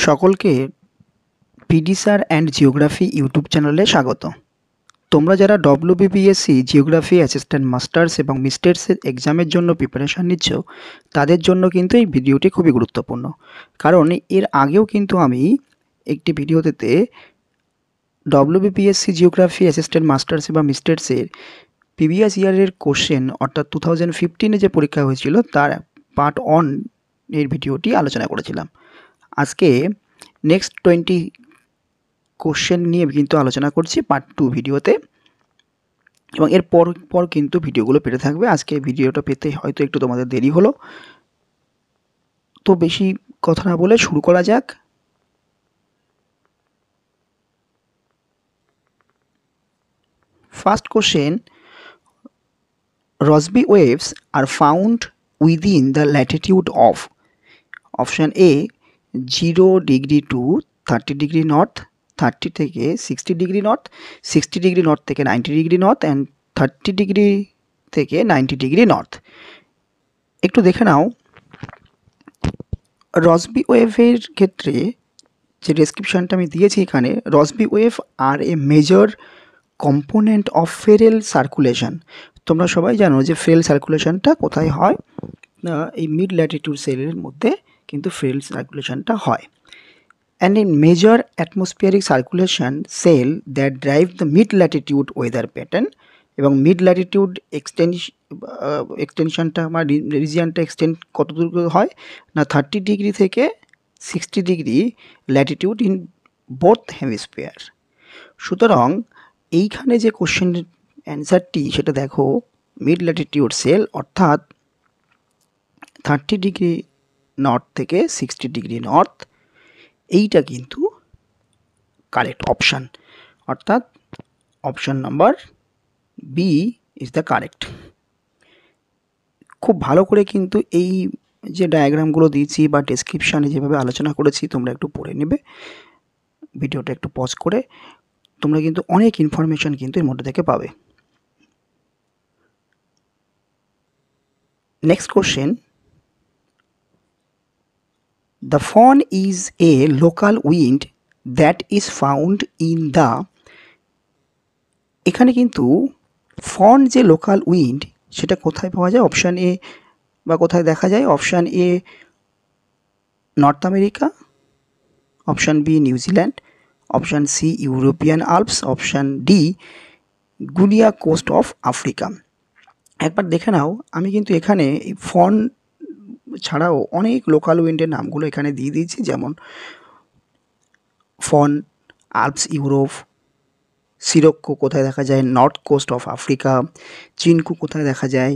সকলকে PD sir and geography YouTube চ্যানেলে স্বাগত। তোমরা যারা ডব্লিউবিপিএসসি জিওগ্রাফি অ্যাসিস্ট্যান্ট মাস্টার্স এবং মিস্টার্সের এক্সামের জন্য প্রিপারেশান নিচ্ছ, তাদের জন্য কিন্তু এই ভিডিওটি খুবই গুরুত্বপূর্ণ। কারণ এর আগেও কিন্তু আমি একটি ভিডিওতে ডব্লিউবিপিএসসি জিওগ্রাফি অ্যাসিস্ট্যান্ট মাস্টার্স এবং মিস্টার্সের প্রিভিয়াস ইয়ারের কোশ্চেন অর্থাৎ 2015-এ যে পরীক্ষা হয়েছিল তার পার্ট 1 এর ভিডিওটি আলোচনা করেছিলাম। আজকে নেক্সট 20 কোশ্চেন নিয়ে কিন্তু আলোচনা করছি পার্ট 2 ভিডিওতে, এবং এর পর কিন্তু ভিডিওগুলো পেতে থাকবে। আজকে ভিডিওটা পেতে হয়তো একটু তোমাদের দেরি হলো, তো বেশি কথা না বলে শুরু করা যাক। First question, Rossby waves are found within the latitude of option A 0 degree to 30 degree north, 30 থেকে 60 ডিগ্রি নর্থ, 60 ডিগ্রি নর্থ থেকে 90 ডিগ্রি নর্থ অ্যান্ড 30 ডিগ্রি থেকে 90 ডিগ্রি নর্থ। একটু দেখে নাও রসবি ওয়েভের ক্ষেত্রে যে ডেসক্রিপশানটা আমি দিয়েছি এখানে। রসবি ওয়েভ আর a major component of Ferrel circulation. তোমরা সবাই জানো যে ফেরেল সার্কুলেশনটা কোথায় হয়, এই মিড ল্যাটিটিউড সেলের মধ্যে কিন্তু ফেরেল সার্কুলেশনটা হয়। And in major atmospheric circulation cell that drive the mid latitude weather pattern, এবং মিড ল্যাটিটিউড এক্সটেনশনটা আমার রিজিয়নটা এক্সটেন্ড কত দূর হয় না 30 ডিগ্রি থেকে 60 degree Latitude in both hemisphere. সুতরাং এইখানে যে কোশ্চেন অ্যান্সারটি সেটা দেখো, মিড ল্যাটিটিউড সেল অর্থাৎ 30 ডিগ্রি নর্থ থেকে 60 ডিগ্রি নর্থ, এইটা কিন্তু কারেক্ট অপশান, অর্থাৎ option number B is the correct. খুব ভালো করে কিন্তু এই যে ডায়াগ্রামগুলো দিয়েছি বা ডেসক্রিপশানে যেভাবে আলোচনা করেছি তোমরা একটু পড়ে নেবে, ভিডিওটা একটু পজ করে। তোমরা কিন্তু অনেক ইনফরমেশান কিন্তু এর মধ্যে থেকে পাবে। Next question, the fawn is a local wind that is found in the, এখানে কিন্তু ফন যে লোকাল উইন্ড সেটা কোথায় পাওয়া যায়, অপশান এ বা কোথায় দেখা যায়, option A north America, option B New Zealand, option C European Alps, option D গুলিয়া coast of Africa. একবার দেখে নাও, আমি কিন্তু এখানে ফন ছাড়াও অনেক লোকাল উইন্ডের নামগুলো এখানে দিয়ে দিয়েছি, যেমন ফন আল্পস ইউরোপ, সিরক্কো কোথায় দেখা যায় নর্থ কোস্ট অফ আফ্রিকা, চিনকু কোথায় দেখা যায়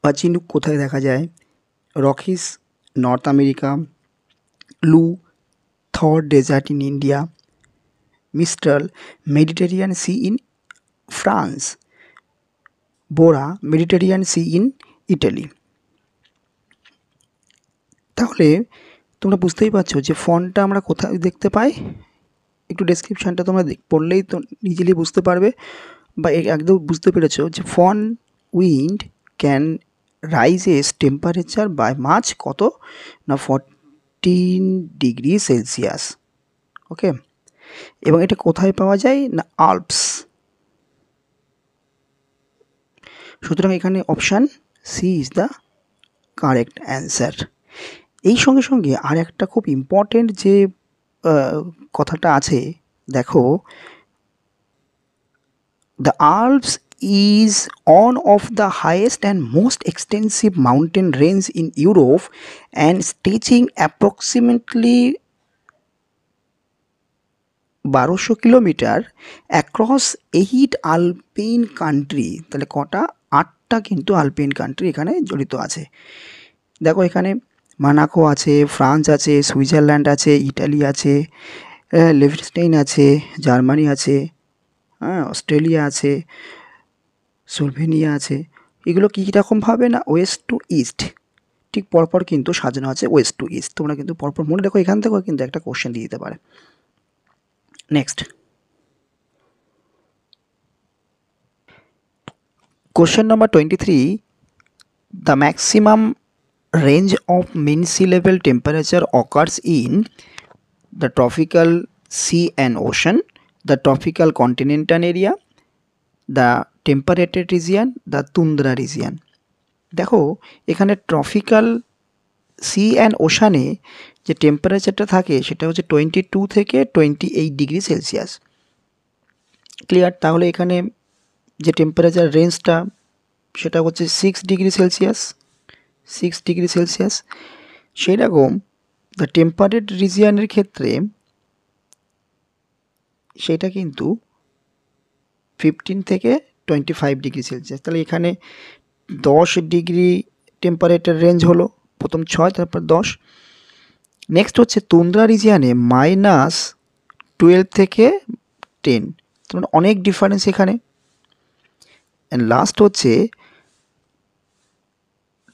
বা চিনুক কোথায় দেখা যায় রকিস North America, loo Thar desert in India, mistral Mediterranean Sea in France, bora Mediterranean Sea in Italy. তাহলে তোমরা বুঝতেই পারছো যে ফন্টটা আমরা কোথায় দেখতে পাই। একটু ডেসক্রিপশানটা তোমরা পড়লেই তো ইজিলি বুঝতে পারবে বা একদম বুঝতে পেরেছো যে foehn wind can raises temperature by march কত না 14 ডিগ্রি সেলসিয়াস। ওকে, এবং এটা কোথায় পাওয়া যায় না আল্পস। সুতরাং এখানে option C is the correct answer. এই সঙ্গে সঙ্গে আর একটা খুব ইম্পর্টেন্ট যে কথাটা আছে, দেখো, the Alps is one of the highest and most extensive mountain range in Europe and stretching approximately 1200 kilometre across 8 Alpine country. তাহলে কটা, 8টা কিন্তু আলপিন কান্ট্রি এখানে জড়িত আছে। দেখো এখানে মানাকো আছে, ফ্রান্স আছে, সুইজারল্যান্ড আছে, ইটালি আছে, লিভেনস্টাইন আছে, জার্মানি আছে, অস্ট্রেলিয়া আছে, স্লোভেনিয়া আছে। এগুলো কী রকমভাবে না ওয়েস্ট টু ইস্ট, ঠিক পরপর কিন্তু সাজানো আছে ওয়েস্ট টু ইস্ট। তোমরা কিন্তু পরপর মনে রাখো, এখান থেকেও কিন্তু একটা কোশ্চেন দিয়ে দিতে পারে। Next question number 23, the maximum range of mean sea level temperature occurs in the tropical sea and ocean, the tropical continental area, the temperate region, the tundra region. দেখো এখানে ট্রপিক্যাল সি অ্যান্ড ওশানে যে টেম্পারেচারটা থাকে সেটা হচ্ছে 22 থেকে 28 degree Celsius. Clear? তাহলে এখানে যে টেম্পারেচার রেঞ্জটা সেটা হচ্ছে 6 ডিগ্রি সেলসিয়াস, 6 ডিগ্রি সেলসিয়াস। সেই রকম দ্য টেম্পারেট রিজিয়ানের ক্ষেত্রে সেটা কিন্তু 15 থেকে 25 ডিগ্রি সেলসিয়াস। তাহলে এখানে 10 ডিগ্রি টেম্পারেচার রেঞ্জ হলো, প্রথম 6 তারপর 10। নেক্সট হচ্ছে তুন্দ্রা রিজিয়ানে -12 থেকে 10, তার অনেক ডিফারেন্স এখানে। অ্যান্ড লাস্ট হচ্ছে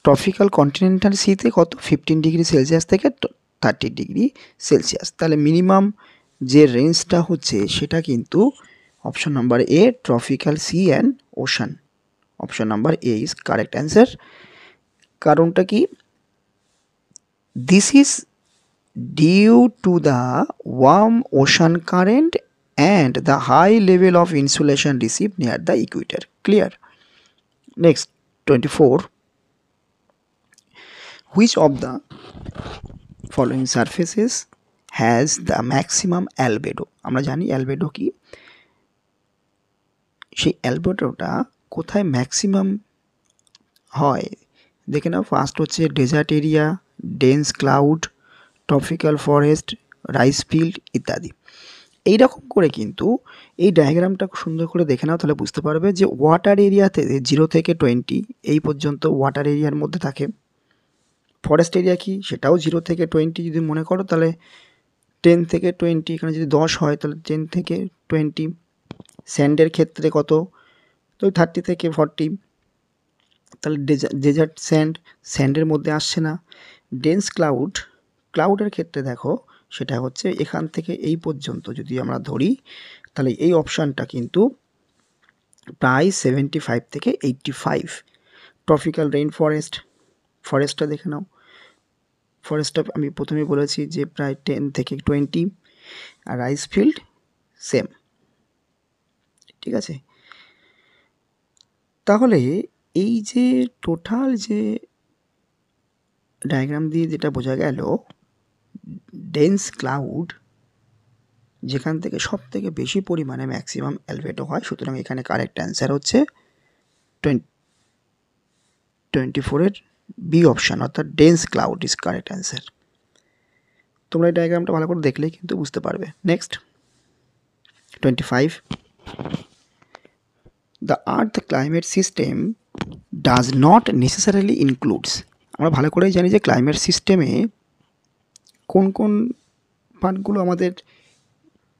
ট্রপিক্যাল কন্টিনেন্টাল সিতে কত 15 ডিগ্রি সেলসিয়াস থেকে 30 ডিগ্রি সেলসিয়াস। তাহলে মিনিমাম যে রেঞ্জটা হচ্ছে সেটা কিন্তু option number A, tropical sea and ocean. Option number A is correct answer. কারণটা কি? This is due to the warm ocean current and the high level of insulation received near the equator. Clear? Next, 24. Which of the following surfaces has the maximum albedo? আমরা জানি albedo কি, সেই albedoটা কোথায় maximum হয় দেখে নাও। First হচ্ছে desert area, dense cloud, tropical forest, rice field ইত্যাদি। এইরকম করে কিন্তু এই ডায়াগ্রামটা সুন্দর করে দেখে নাও, তাহলে বুঝতে পারবে যে ওয়াটার এরিয়াতে 0 থেকে 20 এই পর্যন্ত ওয়াটার এরিয়ার মধ্যে থাকে। ফরেস্ট এরিয়া কি, সেটাও 0 থেকে 20 যদি মনে করো তাহলে 10 থেকে 20, এখানে যদি 10 হয় তাহলে 10 থেকে 20। স্যান্ডের ক্ষেত্রে কত, তো 30 থেকে 40, তাহলে ডেজার্ট স্যান্ডের মধ্যে আসছে না। ডেন্স ক্লাউডের ক্ষেত্রে দেখো সেটা হচ্ছে এখান থেকে এই পর্যন্ত যদি আমরা ধরি তাহলে এই অপশানটা কিন্তু প্রায় 75 থেকে 85। ট্রপিক্যাল রেইন ফরেস্টটা দেখে নাও, ফরেস্টটা আমি প্রথমে বলেছি যে প্রায় 10 থেকে 20, আর রাইস ফিল্ড সেম। ঠিক আছে, তাহলে এই যে টোটাল যে ডায়াগ্রাম দিয়ে যেটা বোঝা গেল, ডেন্স ক্লাউড যেখান থেকে সব থেকে বেশি পরিমাণে ম্যাক্সিমাম অ্যালবেডো হয়, সুতরাং এখানে কারেক্ট অ্যান্সার হচ্ছে 24-এর বি অপশান, অর্থাৎ dense cloud is correct answer. তোমরা এই ডায়াগ্রামটা ভালো করে দেখলেই কিন্তু বুঝতে পারবে। Next 25, the earth climate system does not necessarily includes. আমরা ভালো করেই জানি যে ক্লাইমেট সিস্টেমে কোন কোন পার্টগুলো আমাদের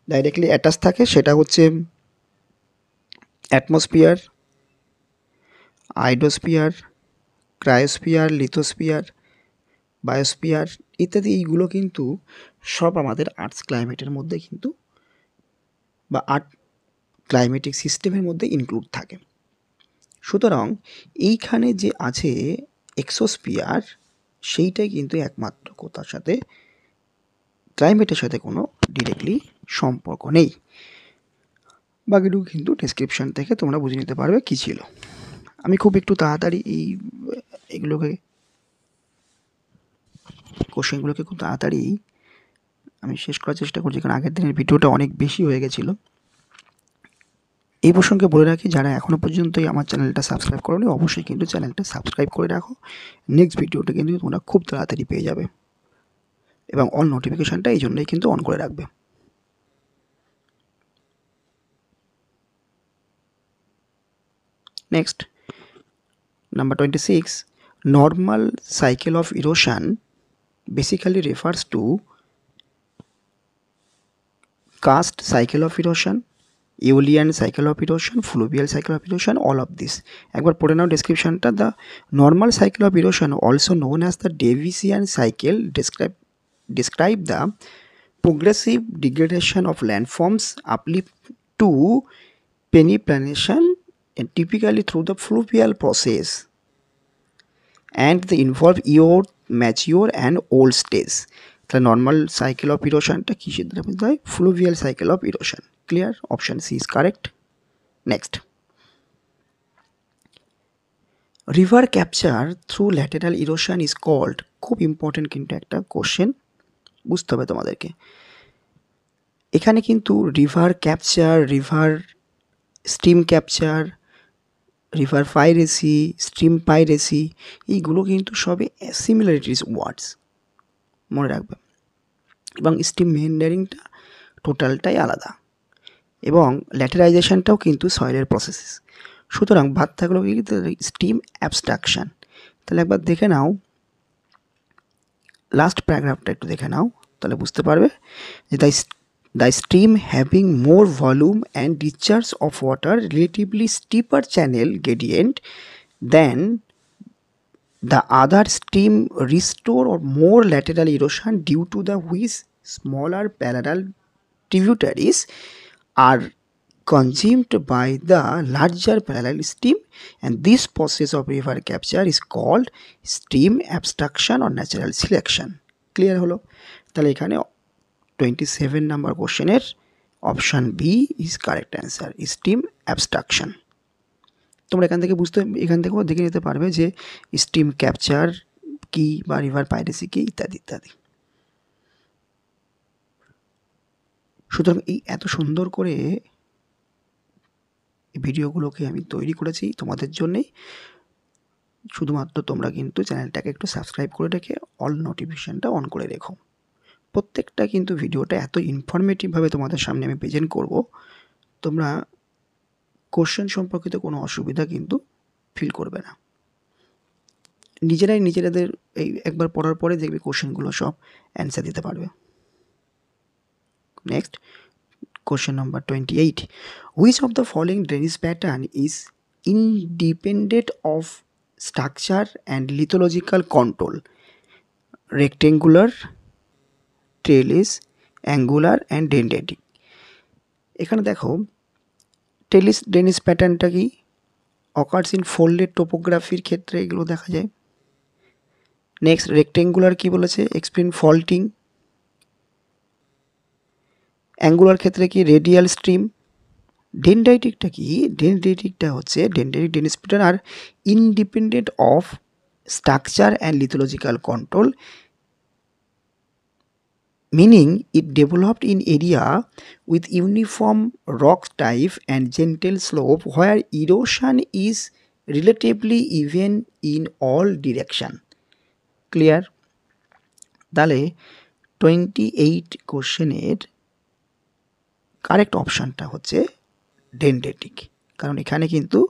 ডাইরেক্টলি অ্যাটাচ থাকে, সেটা হচ্ছে অ্যাটমসফিয়ার, আইডোস্ফিয়ার, ক্রায়োস্ফিয়ার, লিথোস্ফিয়ার, বায়োস্ফিয়ার ইত্যাদি। এইগুলো কিন্তু সব আমাদের আর্থ ক্লাইমেটের মধ্যে কিন্তু বা আর্থ ক্লাইমেটিক সিস্টেমের মধ্যে ইনক্লুড থাকে। সুতরাং এইখানে যে আছে এক্সোস্ফিয়ার, সেইটাই কিন্তু একমাত্র কোথার সাথে, ক্লাইমেটের সাথে কোনো ডিরেক্টলি সম্পর্ক নেই। বাকিটুকু কিন্তু ডেসক্রিপশান থেকে তোমরা বুঝে নিতে পারবে কী ছিল। আমি খুব একটু তাড়াতাড়ি এগুলোকে কোশ্চেনগুলোকে খুব তাড়াতাড়ি আমি শেষ করার চেষ্টা করছি, কারণ আগের দিনের ভিডিওটা অনেক বেশি হয়ে গেছিলো। এই প্রসঙ্গে বলে রাখি, যারা এখনও পর্যন্তই আমার চ্যানেলটা সাবস্ক্রাইব করোনি অবশ্যই কিন্তু চ্যানেলটা সাবস্ক্রাইব করে রাখো। নেক্সট ভিডিওটা কিন্তু তোমরা খুব তাড়াতাড়ি পেয়ে যাবে, এবং অল নোটিফিকেশানটা এই জন্যই কিন্তু অন করে রাখবে। Next number 26, normal cycle of erosion basically refers to karst cycle of erosion, Aeolian cycle of erosion, fluvial cycle of erosion, all of this একবার পড়ে নাও ডেসক্রিপশনটা। The normal cycle of erosion also known as the Davisian cycle describe the progressive degradation of landforms uplift to peniplanation and typically through the fluvial process. and they involve youth, mature and old stage. তাহলে normal cycle of ইরোশনটা কিসের দ্বারা বুঝতে হয়? Fluvial cycle of erosion. Clear? Option C is correct. Next, river capture through lateral erosion is called, খুব important কিন্তু একটা question, বুঝতে হবে তোমাদেরকে। এখানে কিন্তু river capture, river stream capture, river piracy, stream piracy, এইগুলো কিন্তু সবই সিমিলারিটিস ওয়ার্ডস, মনে রাখবে। এবং স্ট্রিম মেন্ডারিংটা টোটালটাই আলাদা, এবং ল্যাটেরাইজেশনটাও কিন্তু সয়েলের প্রসেস। সুতরাং বাদ থাকলো কি স্ট্রিম অ্যাবস্ট্রাকশান। তাহলে একবার দেখে নাও, লাস্ট প্যারাগ্রাফটা একটু দেখে নাও, তাহলে বুঝতে পারবে যে the stream having more volume and discharge of water, relatively steeper channel gradient than the other stream, restore or more lateral erosion, due to the which smaller parallel tributaries are consumed by the larger parallel stream, and this process of river capture is called stream abstraction or natural selection. Clear হলো? তাহলে এখানে 27 number কোশ্চেনের option B is correct answer, stream abstraction. তোমরা এখান থেকেও দেখে নিতে পারবে যে স্ট্রিম ক্যাপচার কি বা রিভার পাইরেসি কি, ইত্যাদি ইত্যাদি। সুতরাং এই এত সুন্দর করে ভিডিওগুলোকে আমি তৈরি করেছি তোমাদের জন্যেই, শুধুমাত্র তোমরা কিন্তু চ্যানেলটাকে একটু সাবস্ক্রাইব করে রেখে অল নোটিফিকেশানটা অন করে রেখো। প্রত্যেকটা কিন্তু ভিডিওটা এত ইনফরমেটিভভাবে তোমাদের সামনে আমি প্রেজেন্ট করব, তোমরা কোশ্চেন সম্পর্কিত কোনো অসুবিধা কিন্তু ফিল করবে না। নিজেরাদের এই একবার পড়ার পরে দেখবে কোশ্চেনগুলো সব অ্যান্সার দিতে পারবে। Next, question number 28, which of the following drainage pattern is independent of structure and lithological control? Rectangular, trellis, angular and dendritic. এখানে দেখো ট্রেলিস ড্রেনেজ প্যাটার্নটা কি? অকার্স ইন ফোল্ডেড টোপোগ্রাফির ক্ষেত্রে এগুলো দেখা যায়। নেক্সট, রেক্টেঙ্গুলার কি বলেছে? Explain faulting. অ্যাঙ্গুলার ক্ষেত্রে কি? Radial stream. ডেন্ড্রাইটিকটা কি? ডেন্ড্রাইটিকটা হচ্ছে ডেন্ড্রাইটিক ড্রেনেজ প্যাটার্ন আর independent of structure and lithological control, meaning it developed in area with uniform rock type and gentle slope where erosion is relatively even in all direction. Clear? তাহলে 28 কোশ্চেনের correct অপশানটা হচ্ছে ডেন্ড্রেটিক, কারণ এখানে কিন্তু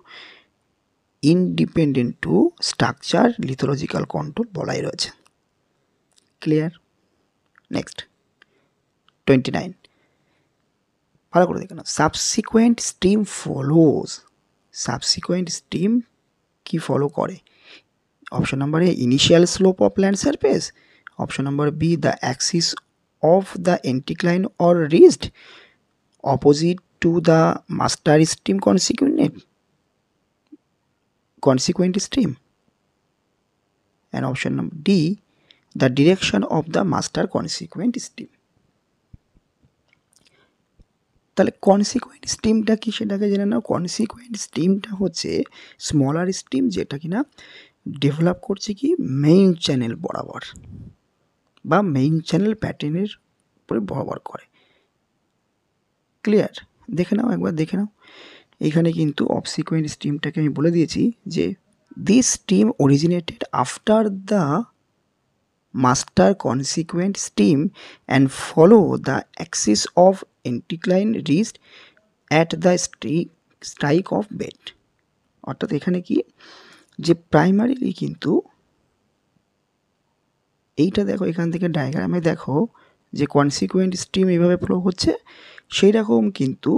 independent to structure lithological control বলাই রয়েছে। Clear? Next, 29, ভালো করে দেখে নাও। Subsequent stream follows, subsequent stream কি ফলো করে? Option number A, initial slope of land surface. Option number B, the axis of the anticline or ridged opposite to the master stream consequent stream, and option number D, the direction of the master consequent stream. তাহলে consequent স্ট্রিমটা কি সেটাকে জেনে নাও। Consequent স্ট্রিমটা হচ্ছে smaller stream যেটা কিনা develop করছে কি main channel বরাবর বা মেইন চ্যানেল প্যাটার্নের উপরে বরাবর করে। ক্লিয়ার? দেখে নাও, একবার দেখে নাও। এখানে কিন্তু অবসিকুয়েন্ট স্ট্রিমটাকে আমি বলে দিয়েছি যে this stream originated after the master consequent stream and follow the axis of anticline reached at the strike of bed. অর্থাৎ এখানে কি যে প্রাইমারিলি কিন্তু এইটা দেখো, এখান থেকে ডায়াগ্রামে দেখো যে কনসিকুয়েন্ট স্ট্রিম এইভাবে ফ্লো হচ্ছে, সেই রকম কিন্তু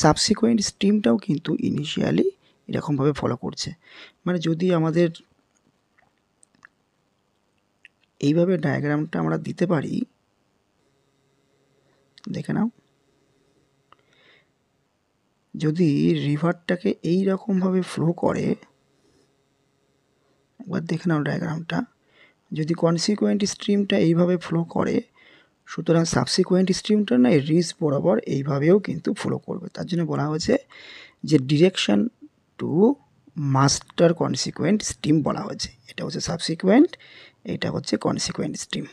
সাবসিকুয়েন্ট স্ট্রিমটাও কিন্তু ইনিশিয়ালি এরকমভাবে ফলো করছে। মানে যদি আমাদের এইভাবে ডায়াগ্রামটা আমরা দিতে পারি, দেখে নাও, যদি রিভারটাকে এই রকমভাবে ফ্লো করে, একবার দেখে নাও ডায়াগ্রামটা, যদি কনসিকুয়েন্ট স্ট্রিমটা এইভাবে ফ্লো করে, সুতরাং সাবসিকুয়েন্ট স্ট্রিমটা না এই রিজ বরাবর এইভাবেও কিন্তু ফ্লো করবে। তার জন্য বলা হয়েছে যে direction two master consequent stream বলা হয়েছে। এটা হচ্ছে সাবসিকুয়েন্ট, এটা হচ্ছে কনসিকুয়েন্ট স্ট্রিম।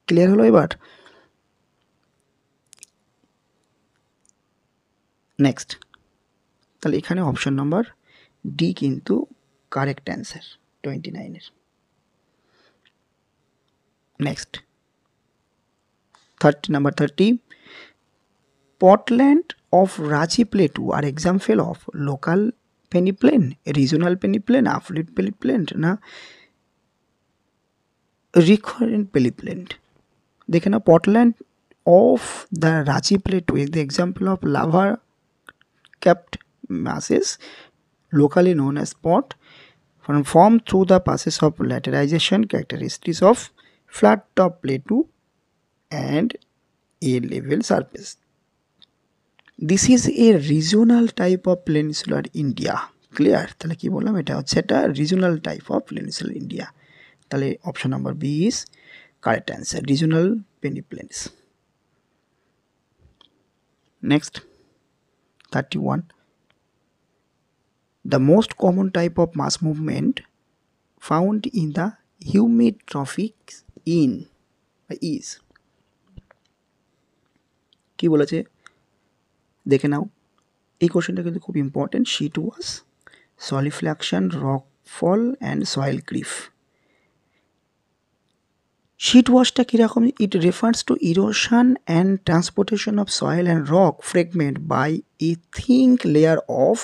ক্লিয়ার হলো এবার? নেক্সট, তাহলে এখানে অপশন নাম্বার ডি কিন্তু কারেক্ট অ্যান্সার 29-এর। Next 30, Portland of Ranchi Plateau are example of local peneplain, regional peneplain, affluent peneplain না recurrent peneplain। দেখে না, Portland of the Ranchi Plateau is the example of lava capped masses locally known as spot formed through the process of lateralization characteristics of flat top plateau and a level surface. This is a regional type of peninsular India. Clear? তাহলে কি বললাম, এটা হচ্ছে একটা regional type of peninsular India. তাহলে option number B is correct answer, regional peneplains. Next 31, the most common type of mass movement found in the humid tropics is কি বলেছে দেখে নাও, এই কোশ্চেনটা কিন্তু খুব important. Sheet wash, solifluction, rock fall and soil creep. Sheet ওয়াশটা কীরকম? It refers to erosion and transportation of soil and rock fragment by a thin layer of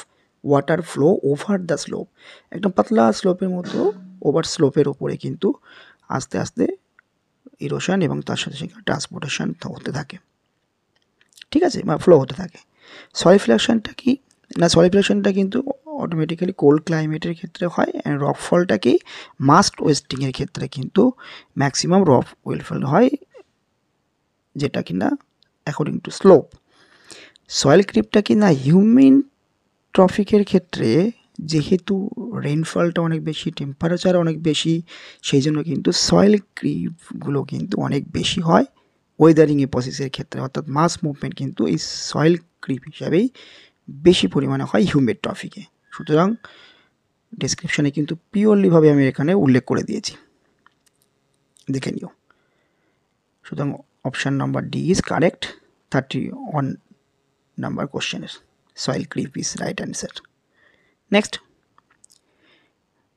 water flow over the slope. একদম পাতলা স্লোপের মতো over স্লোপের ওপরে কিন্তু আস্তে আস্তে erosion এবং তার সাথে সাথে ট্রান্সপোর্টেশন হতে থাকে, ঠিক আছে, বা ফ্লো হতে থাকে। সলিফ্ল্যাকশনটা কি না, সলিফ্ল্যাকশনটা কিন্তু অটোমেটিক্যালি কোল্ড ক্লাইমেটের ক্ষেত্রে হয়, অ্যান্ড রকফলটা কি মাস্ট ওয়েস্টিংয়ের ক্ষেত্রে কিন্তু ম্যাক্সিমাম রক ওয়েলফল হয়, যেটা কিনা অ্যাকর্ডিং টু স্লোপ। সয়েল ক্রিপটা কি না, হিউমিড ট্রপিকের ক্ষেত্রে যেহেতু রেইনফলটা অনেক বেশি, টেম্পারেচার অনেক বেশি, সেই জন্য কিন্তু সয়েল ক্রিপগুলো কিন্তু অনেক বেশি হয় ওয়েদারিংয়ের প্রসেসের ক্ষেত্রে, অর্থাৎ মাস মুভমেন্ট কিন্তু এই সয়েল ক্রিপ হিসাবেই বেশি পরিমাণে হয় হিউমিড ট্রপিকে। সুতরাং ডেসক্রিপশানে কিন্তু পিওরলিভাবে আমি এখানে উল্লেখ করে দিয়েছি, দেখে নিও। সুতরাং option number D is correct 31 number কোশ্চেনের, soil creep is right answer. Next,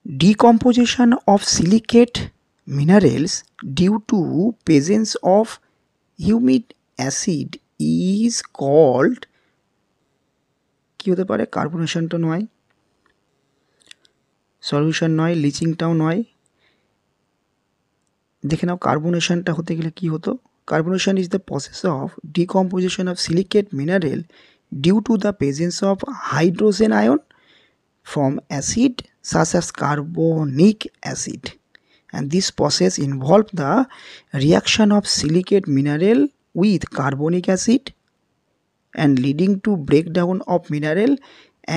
decomposition of silicate minerals due to presence of humic acid is called কি হতে পারে? কার্বনেশনটা নয়, সলিউশন নয়, লিচিংটাও নয়। দেখে নাও, কার্বনেশনটা হতে গেলে কি হতো? Carbonation is the process of decomposition of silicate mineral due to the presence of hydrogen ion from acid such as carbonic acid, and this process involves the reaction of silicate mineral with carbonic acid and leading to breakdown of mineral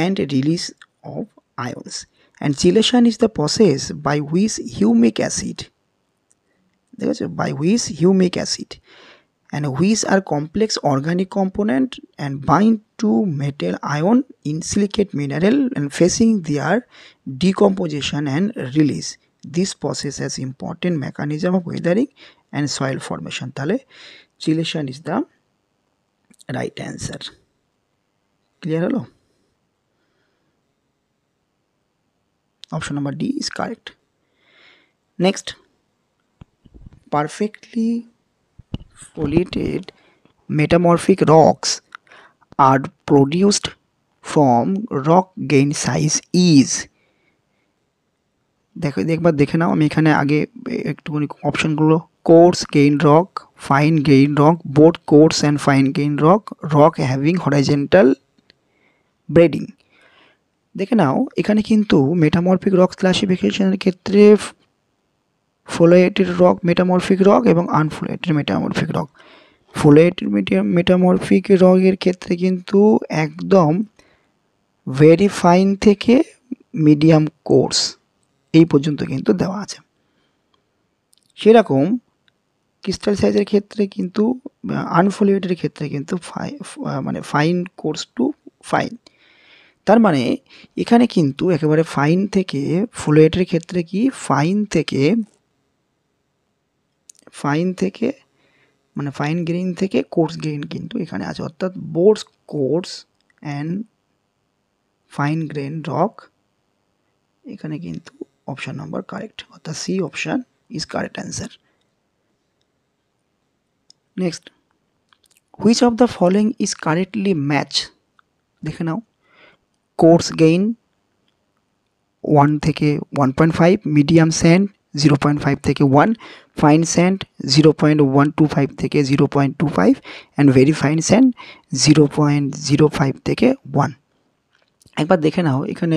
and release of ions, and chelation is the process by which humic acid and which are complex organic component and bind to metal ion in silicate mineral and facing their decomposition and release. This process has important mechanism of weathering and soil formation. তাহলে chelation is the right answer. Clear হলো? Option number D is correct. Next, perfectly foliated metamorphic rocks are produced from rock gain size is, একবার দেখে নাও, আমি এখানে আগে একটুখানি অপশনগুলো, coarse grained rock, fine grained rock, both coarse and fine grained rock, rock having horizontal bedding. দেখে নাও, এখানে কিন্তু মেটামরফিক রক ক্লাসিফিকেশনের ক্ষেত্রে ফোলিয়েটেড রক মেটামরফিক রক এবং আনফোলিয়েটেড মেটামরফিক রক। ফোলিয়েটেড মেটামরফিক রকের ক্ষেত্রে কিন্তু একদম ভেরি ফাইন থেকে মিডিয়াম কোর্স এই পর্যন্ত কিন্তু দেওয়া আছে। সেরকম ক্রিস্টাল সাইজের ক্ষেত্রে কিন্তু আনফলিউটের ক্ষেত্রে কিন্তু মানে ফাইন কোর্স টু ফাইন, তার মানে এখানে কিন্তু একেবারে ফাইন থেকে ফ্লুয়েটের ক্ষেত্রে কি ফাইন থেকে মানে ফাইন গ্রেইন থেকে কোর্স গ্রেইন কিন্তু এখানে আছে, অর্থাৎ both coarse and fine grain rock, এখানে কিন্তু অপশান নাম্বার কারেক্ট, অর্থাৎ C option is correct answer. Next, which of the following is correctly match, দেখে নাও। কোর্স গেইন 1 থেকে 1.5, মিডিয়াম স্যান্ড 0.5 থেকে 1, ফাইন স্যান্ড 0.125 থেকে 0.25 অ্যান্ড ভেরি ফাইন স্যান্ড 0.05 থেকে 1। একবার দেখে নাও এখানে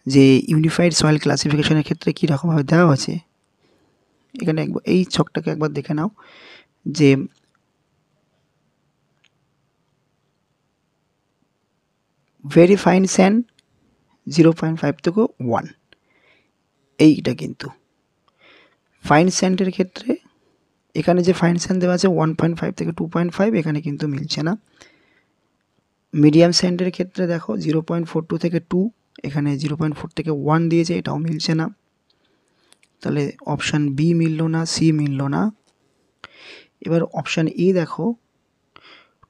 যে ইউনিফাইড সয়েল ক্লাসিফিকেশনের ক্ষেত্রে কী রকমভাবে দেওয়া আছে। এখানে একবার এই ছকটাকে একবার দেখে নাও যে ভেরি ফাইন স্যান্ড 0.5 থেকে 1, এইটা কিন্তু ফাইন স্যান্ডের ক্ষেত্রে এখানে যে ফাইন স্যান্ড দেওয়া আছে 1.5 থেকে 2.5, এখানে কিন্তু মিলছে না। মিডিয়াম স্যান্ডের ক্ষেত্রে দেখো 0.42 থেকে 2, এখানে 0.4 থেকে 1 দিয়েছে, এটাও মিলছে না। তাহলে অপশান বি মিলল না, সি মিলল না। এবার অপশান ই দেখো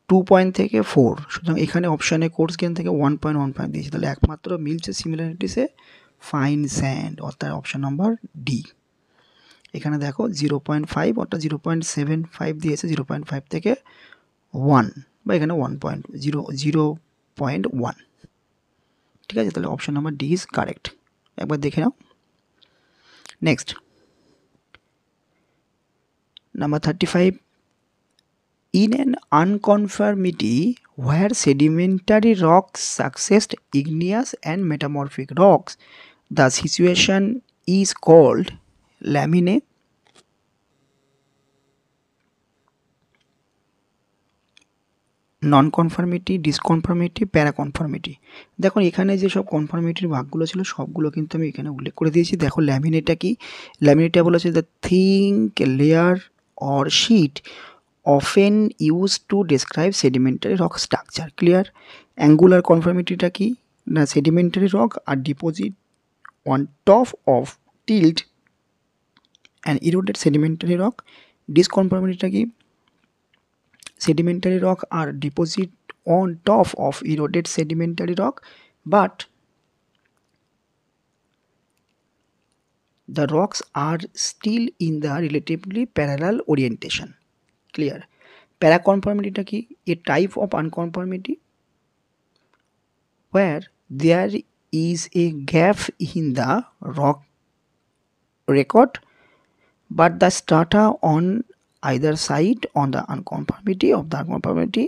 2 থেকে 4, সুতরাং এখানে অপশানে কোর্স গেইন থেকে 1.15 দিয়েছে, তাহলে একমাত্র মিলছে সিমিলারিটিসে ফাইন স্যান্ড, অর্থাৎ অপশান নাম্বার ডি। এখানে দেখো 0.5 অর্থাৎ 0.75 দিয়েছে, 0.5 থেকে 1 বা এখানে 0.1, ঠিক আছে। তাহলে option number D is correct, একবার দেখে নাও। Next, number 35, in an unconformity where sedimentary rocks successed igneous and metamorphic rocks, the situation is called laminae, nonconformity, disconformity, paraconformity. দেখো এখানে যেসব কনফর্মিটির ভাগগুলো ছিল সবগুলো কিন্তু আমি এখানে উল্লেখ করে দিয়েছি। দেখো ল্যামিনেটা কি, ল্যামিনেটা বলেছে the thick layer or sheet often used to describe sedimentary rock structure, clear. Angular conformity টা কি না, sedimentary rock are deposit on top of tilt and eroded sedimentary rock. Disconformity টা কি, sedimentary rock are deposit on top of eroded sedimentary rock but the rocks are still in the relatively parallel orientation, clear. Paraconformity টা কি, a type of unconformity where there is a gap in the rock record but the strata on either side on the unconformity of the unconformity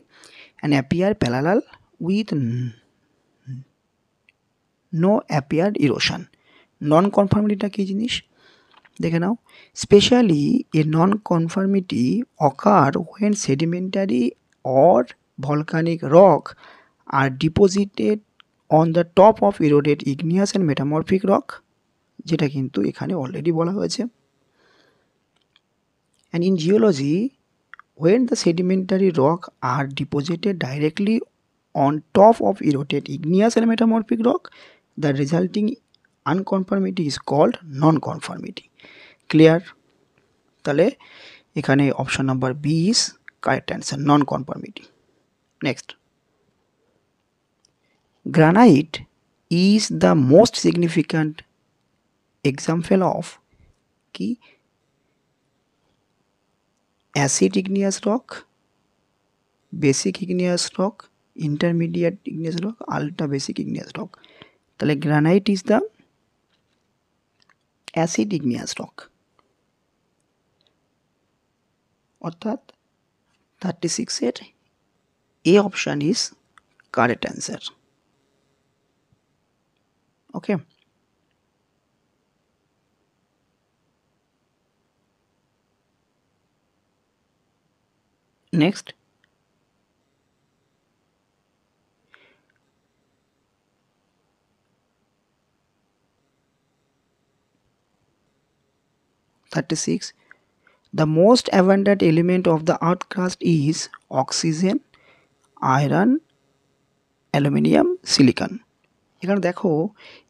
and appear parallel with no appeared erosion. Non-conformity টা কি জিনিস দেখে নাও, specially a non-conformity occur when sedimentary or volcanic rock are deposited on the top of eroded igneous and metamorphic rock, যেটা কিন্তু এখানে already বলা হয়েছে। And in geology, when the sedimentary rock are deposited directly on top of eroded igneous and metamorphic rock, the resulting unconformity is called non-conformity, clear. তাহলে এখানে option number B is correct answer, non-conformity. Next, granite is the most significant example of কি acid igneous rock, basic igneous rock, intermediate igneous rock, ultra basic igneous rock. তাহলে granite is the acid igneous rock, অর্থাৎ 36 এর A option is correct answer. Okay, next, 36. The most abundant element of the earth crust is oxygen, iron, aluminium, silicon. এখানে দেখো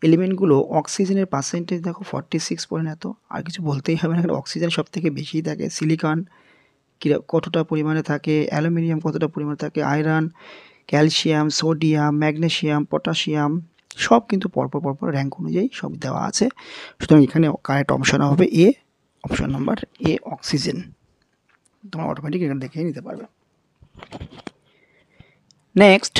এলিমেন্টগুলো অক্সিজেনের percentage দেখো 46 point এত, আর কিছু বলতেই হবে না, এখানে অক্সিজেন সব থেকে বেশি থাকে, সিলিকন কতটা পরিমাণে থাকে, অ্যালুমিনিয়াম কতটা পরিমাণে থাকে, iron, calcium, sodium, magnesium, potassium সব কিন্তু পরপর র্যাঙ্ক অনুযায়ী সব দেওয়া আছে। সুতরাং এখানে কারেক্ট অপশন হবে এ, অপশন নাম্বার এ অক্সিজেন। তোমরা অটোমেটিক এখানে দেখে নিতে পারবে। Next,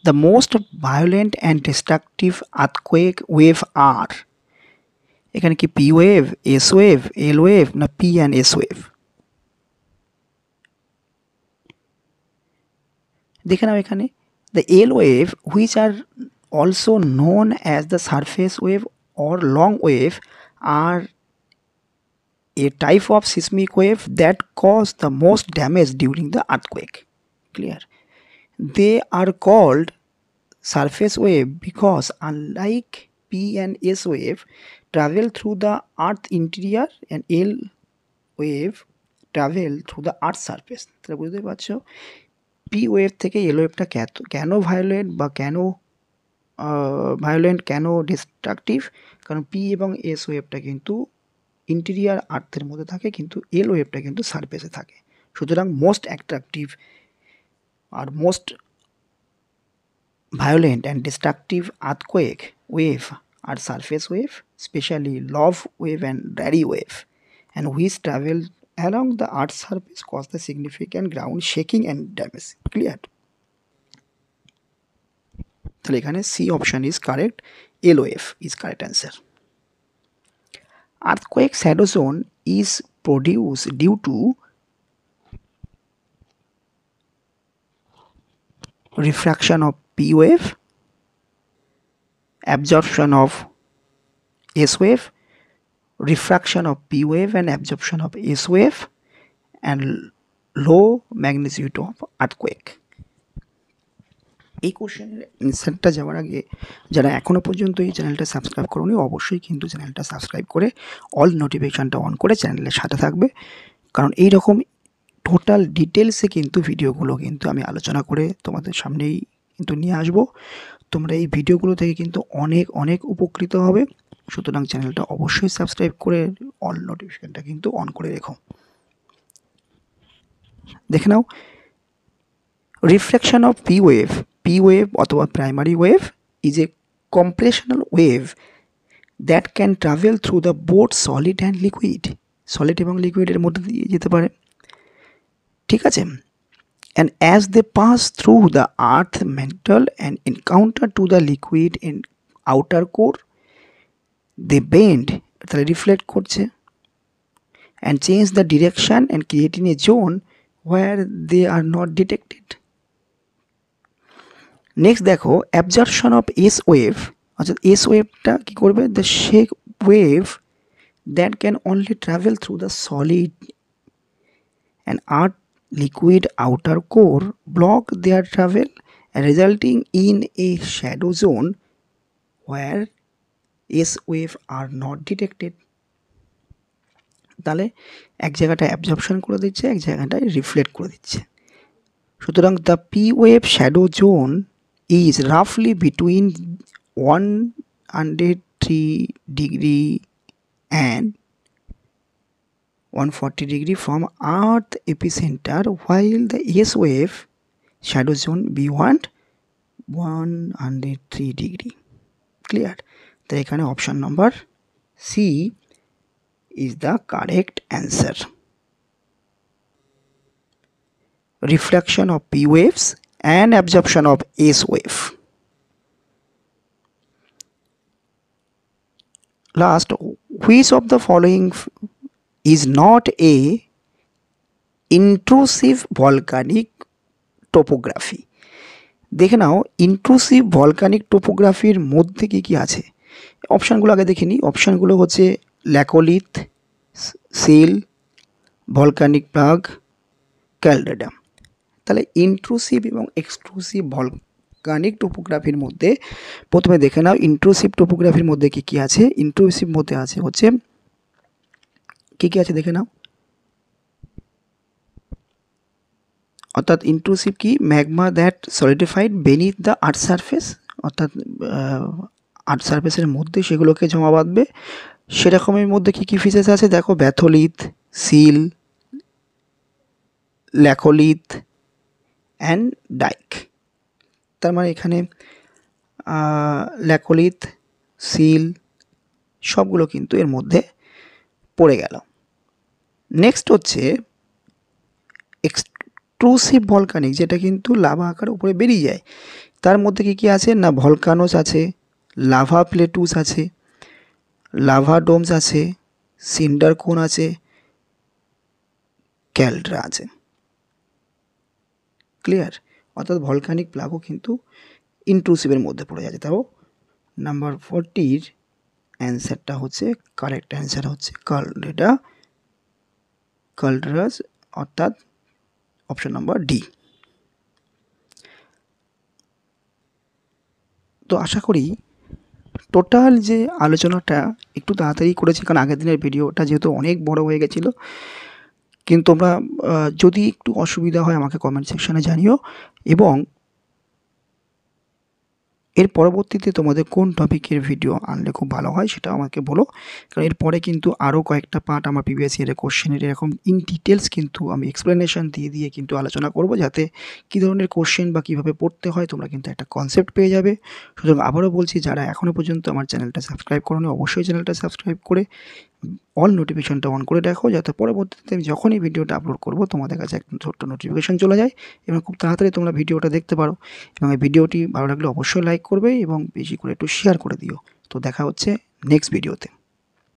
the most violent and destructive earthquake wave are, এখানে কি পি ওয়েভ, এস ওয়েভ, এল ওয়েভ না পি অ্যান্ড এস ওয়েভ? দেখে নাও এখানে the L wave, which are also known as the surface wave or long wave, are a type of seismic wave that cause the most damage during the earthquake. Clear? They are called surface wave because unlike P and S wave travel through the earth interior and L wave travel through the earth surface. তাহলে বুঝতে পারছো P wave থেকে এল ওয়েভটা কেন violent বা কেন destructive, কারণ P এবং S ওয়েভটা কিন্তু ইন্টেরিয়ার আর্থের মধ্যে থাকে, কিন্তু এল ওয়েভটা কিন্তু সারফেসে থাকে। সুতরাং মোস্ট অ্যাট্রাকটিভ আর most violent and destructive earthquake wave are surface wave, especially love wave and rally wave, and which travel along the earth's surface cause the significant ground shaking and damage. Clear? তাহলে এখানে C option is correct, L wave is correct answer. Earthquake shadow zone is produced due to refraction of P wave, absorption of S wave, refraction of P wave and absorption of S wave, and low magnitude of earthquake. এই কোশ্চেনের অ্যান্সারটা যাওয়ার আগে যারা এখনও পর্যন্ত এই চ্যানেলটা সাবস্ক্রাইব করোনি অবশ্যই কিন্তু চ্যানেলটা সাবস্ক্রাইব করে অল নোটিফিকেশানটা অন করে চ্যানেলের সাথে থাকবে, কারণ এই রকম টোটাল ডিটেলসে কিন্তু ভিডিওগুলো কিন্তু আমি আলোচনা করে তোমাদের সামনেই কিন্তু নিয়ে আসবো। তোমরা এই ভিডিওগুলো থেকে কিন্তু অনেক উপকৃত হবে। সুতরাং চ্যানেলটা অবশ্যই সাবস্ক্রাইব করে অল নোটিফিকেশনটা কিন্তু অন করে রেখো। দেখে নাও, রিফ্লেকশন অফ পি ওয়েভ অথবা primary wave is a compressional wave that can travel through the both solid and liquid. Solid এবং লিকুইডের মধ্যে দিয়ে যেতে পারে, ঠিক আছে। And as they pass through the earth mantle and encounter to the liquid in outer core, they bend, তাহলে reflect করছে, and change the direction and creating a zone where they are not detected. Next দেখো absorption of S wave, অর্থাৎ S ওয়েভটা কী করবে, the shake wave that can only travel through the solid and earth liquid outer core block their travel, resulting in a shadow zone where S wave are not detected. তাহলে এক জায়গাটায় absorption করে দিচ্ছে, এক জায়গাটায় reflect করে দিচ্ছে। সুতরাং the P wave shadow zone is রাফলি between 103 degree and 140 degree from earth epicenter, while the S wave shadow zone beyond 103 degree. Clear? তো এখানে option number C is the correct answer. Reflection of P waves and absorption of S wave. Last, which of the following is not a intrusive volcanic topography? দেখে নাও intrusive volcanic টোপোগ্রাফির মধ্যে কি আছে। অপশানগুলো আগে দেখে নিই। অপশানগুলো হচ্ছে ল্যাকোলিথ, সিল, ভলকানিক প্লাগ, ক্যালডেরা। তাহলে ইন্ট্রুসিভ এবং এক্সক্লুসিভ ভলকানিক টোপোগ্রাফির মধ্যে প্রথমে দেখে নাও ইন্ট্রুসিভ টোপোগ্রাফির মধ্যে কি কি আছে। ইন্ট্রুসিভ মধ্যে আছে হচ্ছে কি কি আছে দেখে নাও। অর্থাৎ ইন্ট্রুসিভ কি, magma that solidified beneath the earth surface, অর্থাৎ আর্থ সারফেসের মধ্যে সেগুলোকে জমা বাঁধবে। সেরকমের মধ্যে কি কি ফিচার্স আছে দেখো, ব্যাথোলিথ, সিল, ল্যাকোলিথ অ্যান্ড ডাইক। তার মানে এখানে ল্যাকোলিথ, সিল সবগুলো কিন্তু এর মধ্যে পড়ে গেল। নেক্সট হচ্ছে এক্সট্রুসিভ ভলকানিক, যেটা কিন্তু লাভা আকারে উপরে বেরিয়ে যায়। তার মধ্যে কি কি আছে না, ভলকানোস আছে, লাভা প্লেটুস আছে, লাভা ডোমস আছে, সিন্ডার কোন আছে, ক্যালড্রা আছে। ক্লিয়ার? অর্থাৎ ভলকানিক প্লাগও কিন্তু ইন্ট্রুসিভের মধ্যে পড়ে যাচ্ছে। তাও নাম্বার 40-র অ্যান্সারটা হচ্ছে, কারেক্ট অ্যান্সার হচ্ছে এটা ক্যালড্রাস, অর্থাৎ অপশন নাম্বার ডি। তো আশা করি টোটাল যে আলোচনাটা একটু তাড়াতাড়ি করেছি, কারণ আগের দিনের ভিডিওটা যেহেতু অনেক বড় হয়ে গেছিলো। কিন্তু তোমরা যদি একটু অসুবিধা হয় আমাকে কমেন্ট সেকশানে জানিও, এবং এর পরবর্তীতে তোমাদের কোন টপিকের ভিডিও আনলে খুব ভালো হয় সেটা আমাকে বলো। কারণ এরপরে কিন্তু আরও কয়েকটা পার্ট আমার প্রিভিয়াস ইয়ারের কোশ্চেনের এরকম ইন ডিটেলস কিন্তু আমি এক্সপ্লেনেশন দিয়ে দিয়ে কিন্তু আলোচনা করব, যাতে কী ধরনের কোশ্চেন বা কীভাবে পড়তে হয় তোমরা কিন্তু একটা কনসেপ্ট পেয়ে যাবে। সুতরাং আবারও বলছি, যারা এখনও পর্যন্ত আমার চ্যানেলটা সাবস্ক্রাইব করোনি অবশ্যই চ্যানেলটা সাবস্ক্রাইব করে অল নোটিফিকেশনটা অন করে রাখো, যাতে পরবর্তীতে আমি যখনই ভিডিওটা আপলোড করব তোমাদের কাছে একটা ছোট্ট নোটিফিকেশন চলে যায় এবং খুব তাড়াতাড়ি তোমরা ভিডিওটা দেখতে পারো। এবং এই ভিডিওটি ভালো লাগলে অবশ্যই লাইক করবে এবং বেশি করে একটু শেয়ার করে দিও। তো দেখা হচ্ছে নেক্সট ভিডিওতে।